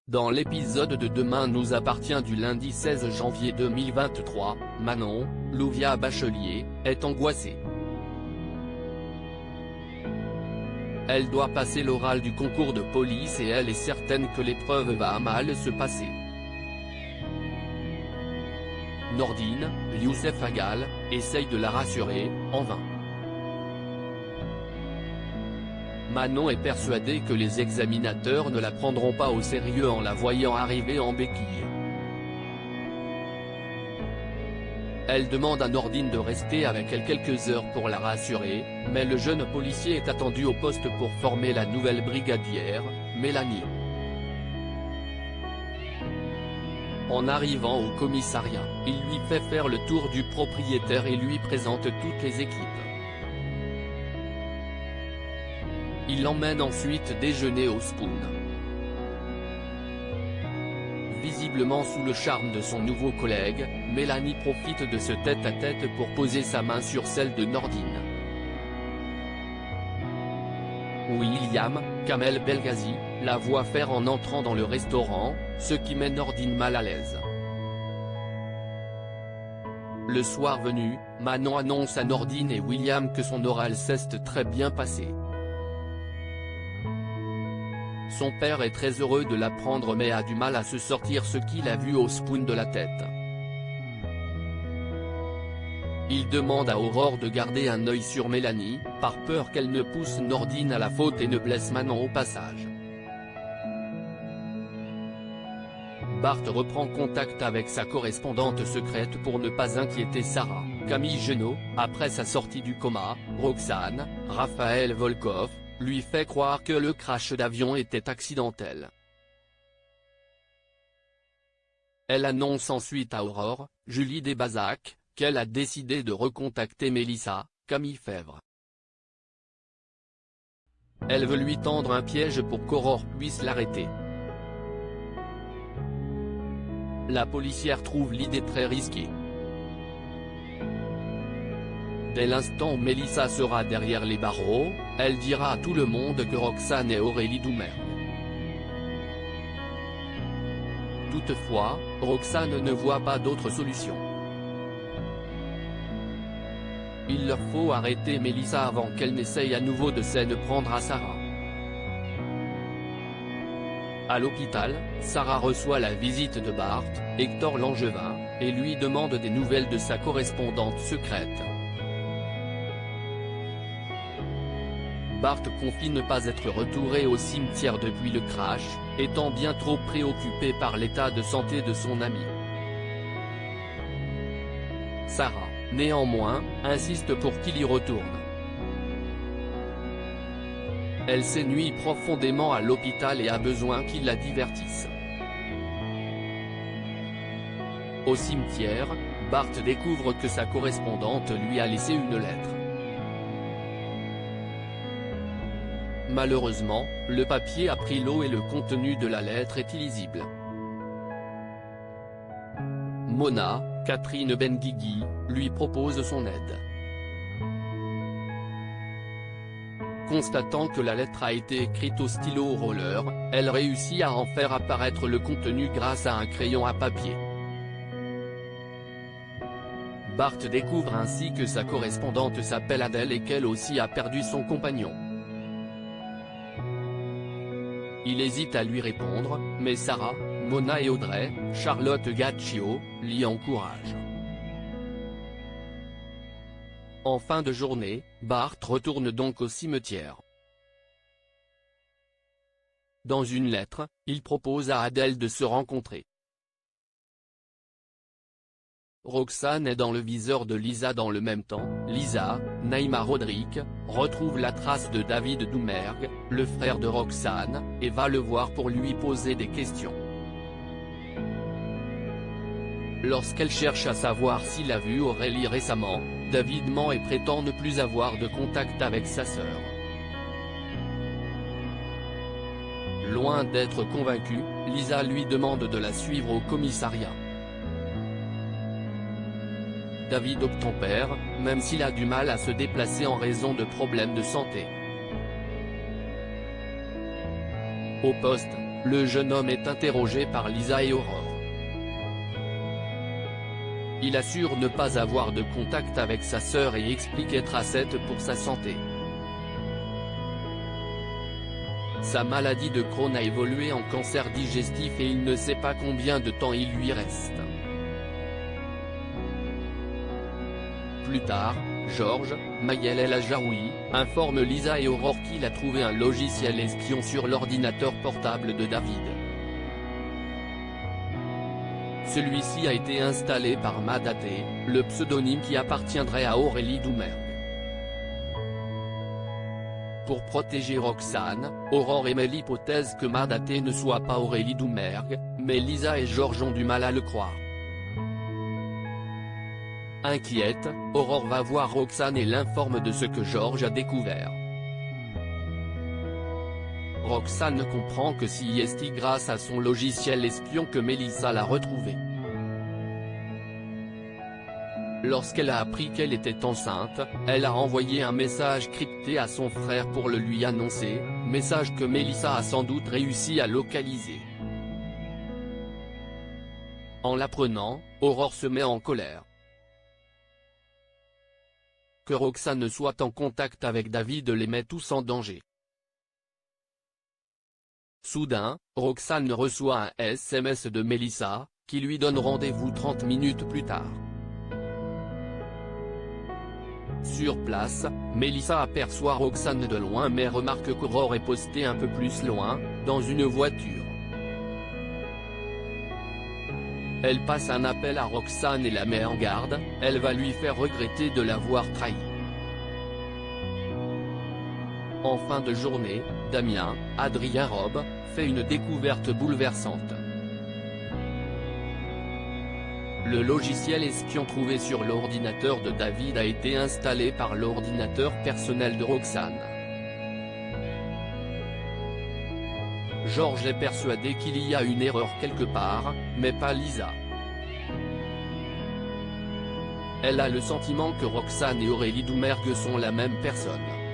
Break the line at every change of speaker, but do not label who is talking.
Dans l'épisode de Demain nous appartient du lundi 16 janvier 2023, Manon, Louvia Bachelier, est angoissée. Elle doit passer l'oral du concours de police et elle est certaine que l'épreuve va mal se passer. Nordine, Youssef Agal, essaye de la rassurer, en vain. Manon est persuadée que les examinateurs ne la prendront pas au sérieux en la voyant arriver en béquille. Elle demande à Nordine de rester avec elle quelques heures pour la rassurer, mais le jeune policier est attendu au poste pour former la nouvelle brigadière, Mélanie. En arrivant au commissariat, il lui fait faire le tour du propriétaire et lui présente toutes les équipes. Il l'emmène ensuite déjeuner au Spoon. Visiblement sous le charme de son nouveau collègue, Mélanie profite de ce tête-à-tête pour poser sa main sur celle de Nordine. William, Kamel Belghazi, la voit faire en entrant dans le restaurant, ce qui met Nordine mal à l'aise. Le soir venu, Manon annonce à Nordine et William que son oral s'est très bien passé. Son père est très heureux de l'apprendre mais a du mal à se sortir ce qu'il a vu au Spoon de la tête. Il demande à Aurore de garder un œil sur Mélanie, par peur qu'elle ne pousse Nordine à la faute et ne blesse Manon au passage. Bart reprend contact avec sa correspondante secrète pour ne pas inquiéter Sarah, Camille Genot, après sa sortie du coma. Roxane, Raphaël Volkov, lui fait croire que le crash d'avion était accidentel. Elle annonce ensuite à Aurore, Julie Desbazac, qu'elle a décidé de recontacter Mélissa, Camille Fèvre. Elle veut lui tendre un piège pour qu'Aurore puisse l'arrêter. La policière trouve l'idée très risquée. Dès l'instant où Mélissa sera derrière les barreaux, elle dira à tout le monde que Roxane est Aurélie Doumergue. Toutefois, Roxane ne voit pas d'autre solution. Il leur faut arrêter Mélissa avant qu'elle n'essaye à nouveau de s'en prendre à Sarah. À l'hôpital, Sarah reçoit la visite de Bart, Hector Langevin, et lui demande des nouvelles de sa correspondante secrète. Bart confie ne pas être retouré au cimetière depuis le crash, étant bien trop préoccupé par l'état de santé de son ami. Sarah, néanmoins, insiste pour qu'il y retourne. Elle s'ennuie profondément à l'hôpital et a besoin qu'il la divertisse. Au cimetière, Bart découvre que sa correspondante lui a laissé une lettre. Malheureusement, le papier a pris l'eau et le contenu de la lettre est illisible. Mona, Catherine Benguigui, lui propose son aide. Constatant que la lettre a été écrite au stylo roller, elle réussit à en faire apparaître le contenu grâce à un crayon à papier. Bart découvre ainsi que sa correspondante s'appelle Adèle et qu'elle aussi a perdu son compagnon. Il hésite à lui répondre, mais Sarah, Mona et Audrey, Charlotte Gaccio, l'y encouragent. En fin de journée, Bart retourne donc au cimetière. Dans une lettre, il propose à Adèle de se rencontrer. Roxane est dans le viseur de Lisa dans le même temps. Lisa, Naïma Rodrigue, retrouve la trace de David Doumergue, le frère de Roxane, et va le voir pour lui poser des questions. Lorsqu'elle cherche à savoir s'il a vu Aurélie récemment, David ment et prétend ne plus avoir de contact avec sa sœur. Loin d'être convaincue, Lisa lui demande de la suivre au commissariat. David obtempère, même s'il a du mal à se déplacer en raison de problèmes de santé. Au poste, Le jeune homme est interrogé par Lisa et Aurore. Il assure ne pas avoir de contact avec sa sœur et explique être à 7 pour sa santé. Sa maladie de Crohn a évolué en cancer digestif et il ne sait pas combien de temps il lui reste. Plus tard, Georges, Mayel El Ajaoui, informe Lisa et Aurore qu'il a trouvé un logiciel espion sur l'ordinateur portable de David. Celui-ci a été installé par Madaté, le pseudonyme qui appartiendrait à Aurélie Doumergue. Pour protéger Roxane, Aurore émet l'hypothèse que Madaté ne soit pas Aurélie Doumergue, mais Lisa et Georges ont du mal à le croire. Inquiète, Aurore va voir Roxane et l'informe de ce que Georges a découvert. Roxane comprend que c'est grâce à son logiciel espion que Melissa l'a retrouvée. Lorsqu'elle a appris qu'elle était enceinte, elle a envoyé un message crypté à son frère pour le lui annoncer, message que Melissa a sans doute réussi à localiser. En l'apprenant, Aurore se met en colère. Que Roxane soit en contact avec David les met tous en danger. Soudain, Roxane reçoit un SMS de Melissa, qui lui donne rendez-vous 30 minutes plus tard. Sur place, Melissa aperçoit Roxane de loin mais remarque qu'Aurore est postée un peu plus loin, dans une voiture. Elle passe un appel à Roxane et la met en garde, elle va lui faire regretter de l'avoir trahi. En fin de journée, Damien, Adrien Robe, fait une découverte bouleversante. Le logiciel espion trouvé sur l'ordinateur de David a été installé par l'ordinateur personnel de Roxane. Georges est persuadé qu'il y a une erreur quelque part, mais pas Lisa. Elle a le sentiment que Roxane et Aurélie Doumergue sont la même personne.